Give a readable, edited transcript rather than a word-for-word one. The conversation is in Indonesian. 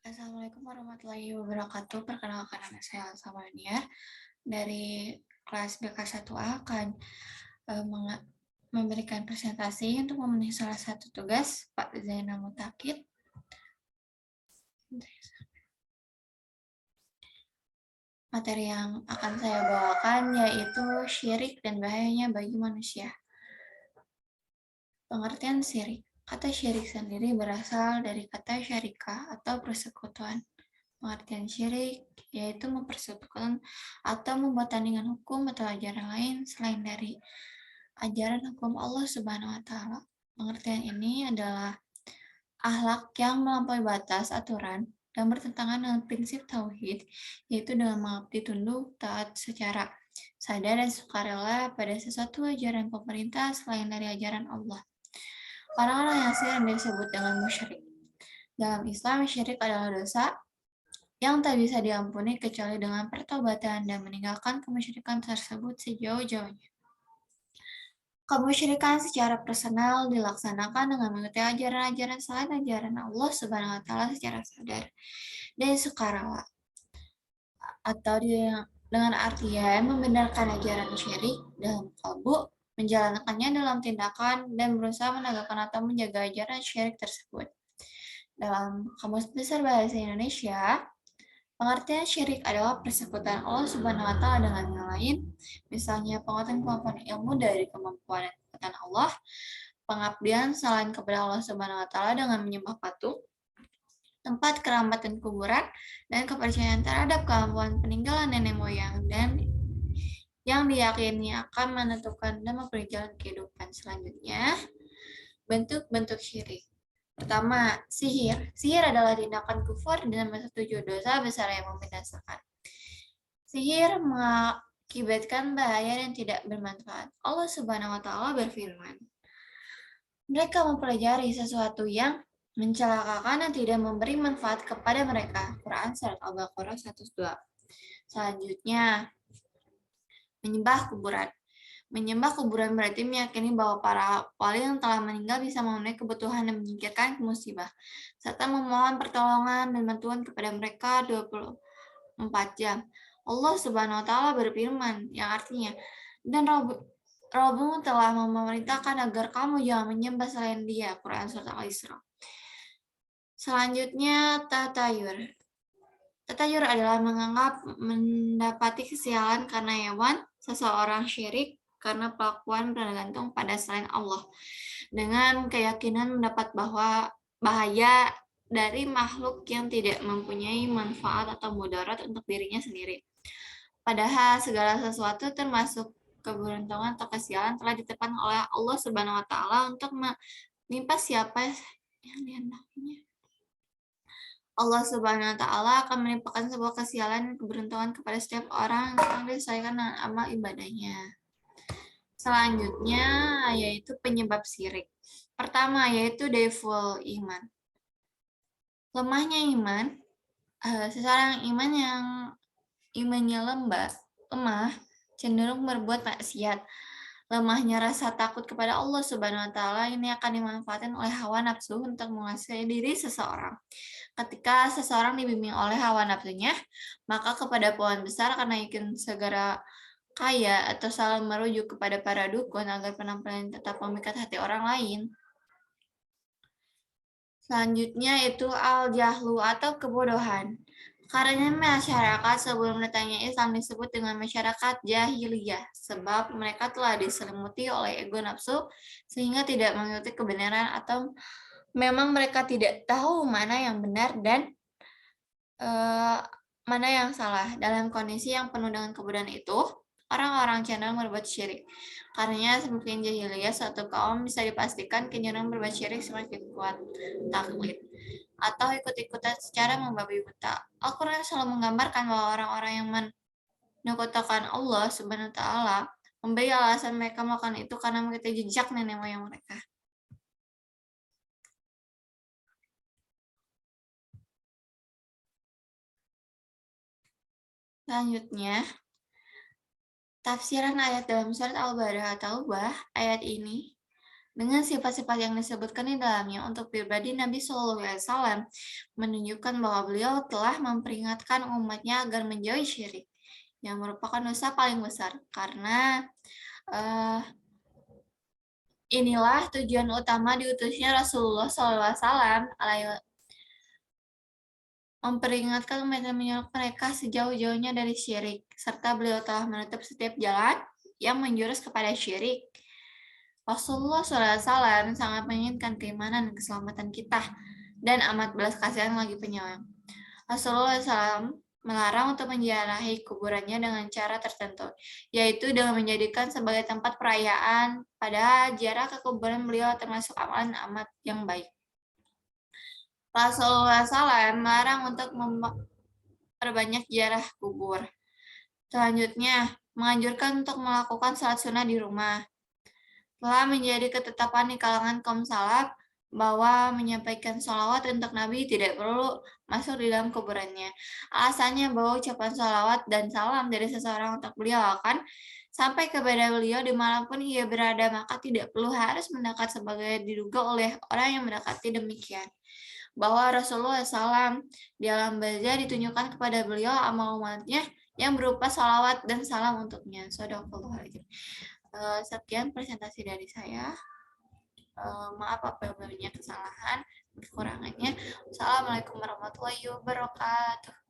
Assalamualaikum warahmatullahi wabarakatuh. Perkenalkan nama saya Elsa Mania dari kelas BK1A akan memberikan presentasi untuk memenuhi salah satu tugas Pak Zainal Mutakid. Materi yang akan saya bawakan yaitu syirik dan bahayanya bagi manusia. Pengertian syirik. Kata syirik sendiri berasal dari kata syarikah atau persekutuan. Pengertian syirik yaitu mempersekutukan atau membuat tandingan hukum atau ajaran lain selain dari ajaran hukum Allah Subhanahu wa taala. Pengertian ini adalah akhlak yang melampaui batas aturan dan bertentangan dengan prinsip tauhid, yaitu dengan mengabdi tunduk taat secara sadar dan sukarela pada sesuatu ajaran pemerintah selain dari ajaran Allah. Orang-orang yang sering disebut dengan musyrik. Dalam Islam, syirik adalah dosa yang tak bisa diampuni kecuali dengan pertobatan dan meninggalkan kemusyrikan tersebut sejauh-jauhnya. Kemusyrikan secara personal dilaksanakan dengan mengikuti ajaran-ajaran selain ajaran Allah Subhanahu wa taala secara sadar dan sukarela, atau dengan artian membenarkan ajaran syirik dalam kalbu, menjalankannya dalam tindakan, dan berusaha menegakkan atau menjaga ajaran syirik tersebut. Dalam Kamus Besar Bahasa Indonesia, pengertian syirik adalah persekutuan Allah Subhanahu wa taala dengan yang lain, misalnya penguatan kemampuan ilmu dari kemampuan dan kekuatan Allah, pengabdian selain kepada Allah Subhanahu wa taala dengan menyembah patung, tempat keramat dan kuburan, dan kepercayaan terhadap kemampuan peninggalan nenek moyang dan yang diyakini akan menentukan dan memberi jalan kehidupan selanjutnya. Bentuk-bentuk syirik. Pertama, sihir. Sihir adalah tindakan kufur dan menuju dosa besar yang membinasakan. Sihir mengakibatkan bahaya dan tidak bermanfaat. Allah Subhanahu wa taala berfirman, mereka mempelajari sesuatu yang mencelakakan dan tidak memberi manfaat kepada mereka. Quran Surat Al-Baqarah 102. Selanjutnya, menyembah kuburan. Menyembah kuburan berarti meyakini bahwa para wali yang telah meninggal bisa memenuhi kebutuhan dan menyingkirkan musibah, serta memohon pertolongan dan bantuan kepada mereka 24 jam. Allah Subhanahu wa taala berfirman yang artinya, dan Rabbimu telah memerintahkan agar kamu jangan menyembah selain Dia. Quran Surat Al-Isra. Selanjutnya, tatayur. Tatayur adalah menganggap mendapati kesialan karena hewan, seseorang syirik karena pelakuan bergantung pada selain Allah, dengan keyakinan mendapat bahwa bahaya dari makhluk yang tidak mempunyai manfaat atau mudarat untuk dirinya sendiri. Padahal segala sesuatu termasuk keberuntungan atau kesialan telah ditetapkan oleh Allah Subhanahu wa taala untuk menimpa siapa yang dihendakinya. Allah Subhanahu wa taala akan menimpakan sebuah kesialan dan keberuntungan kepada setiap orang yang disesuaikan dengan amal ibadahnya. Selanjutnya yaitu penyebab syirik. Pertama yaitu default iman. Lemahnya iman, seseorang iman yang imannya lemah, cenderung berbuat maksiat. Lemahnya rasa takut kepada Allah Subhanahu wa taala ini akan dimanfaatkan oleh hawa nafsu untuk menguasai diri seseorang. Ketika seseorang dibimbing oleh hawa nafsunya, maka kepada pohon besar karena ingin segera kaya atau selalu merujuk kepada para dukun agar penampilan tetap memikat hati orang lain. Selanjutnya itu al-jahlu atau kebodohan. Karena masyarakat sebelum datangnya Islam disebut dengan masyarakat jahiliyah, sebab mereka telah diselimuti oleh ego nafsu sehingga tidak mengikuti kebenaran atau memang mereka tidak tahu mana yang benar dan mana yang salah. Dalam kondisi yang penuh dengan kebodohan itu, orang-orang cenderung berbuat syirik. Karenanya semakin jahiliyah suatu kaum bisa dipastikan kecenderungan berbuat syirik semakin kuat. Taklid atau ikut-ikutan secara membabi buta. Al-Quran selalu menggambarkan bahwa orang-orang yang menyekutukan Allah Subhanahu wa taala memberi alasan mereka melakukan itu karena mengikuti jejak nenek moyang mereka. Selanjutnya, tafsiran ayat dalam surat Al-Baqarah Taubah ayat ini Dengan sifat-sifat yang disebutkan di dalamnya untuk pribadi Nabi Shallallahu Alaihi Wasallam menunjukkan bahwa beliau telah memperingatkan umatnya agar menjauhi syirik yang merupakan dosa paling besar karena eh, inilah tujuan utama diutusnya Rasulullah SAW memperingatkan umat dan menyuruh mereka sejauh-jauhnya dari syirik, serta beliau telah menutup setiap jalan yang menjurus kepada syirik. Rasulullah SAW sangat menginginkan keimanan dan keselamatan kita dan amat belas kasihan lagi penyayang. Rasulullah SAW melarang untuk menziarahi kuburannya dengan cara tertentu, yaitu dengan menjadikan sebagai tempat perayaan. Pada ziarah ke kuburan beliau termasuk amalan amat yang baik. Rasulullah SAW melarang untuk memperbanyak ziarah kubur. Selanjutnya, menganjurkan untuk melakukan sholat sunnah di rumah. Telah menjadi ketetapan di kalangan kaum salaf bahwa menyampaikan sholawat untuk Nabi tidak perlu masuk di dalam kuburannya. Alasannya bahwa ucapan sholawat dan salam dari seseorang untuk beliau akan sampai kepada beliau dimanapun ia berada, maka tidak perlu harus mendekat sebagai diduga oleh orang yang mendekati demikian. Bahwa Rasulullah SAW di alam barzah ditunjukkan kepada beliau amal umatnya yang berupa sholawat dan salam untuknya. Sadaqallahul. Sekian presentasi dari saya. Maaf apabila banyak kesalahan, kekurangannya. Assalamualaikum warahmatullahi wabarakatuh.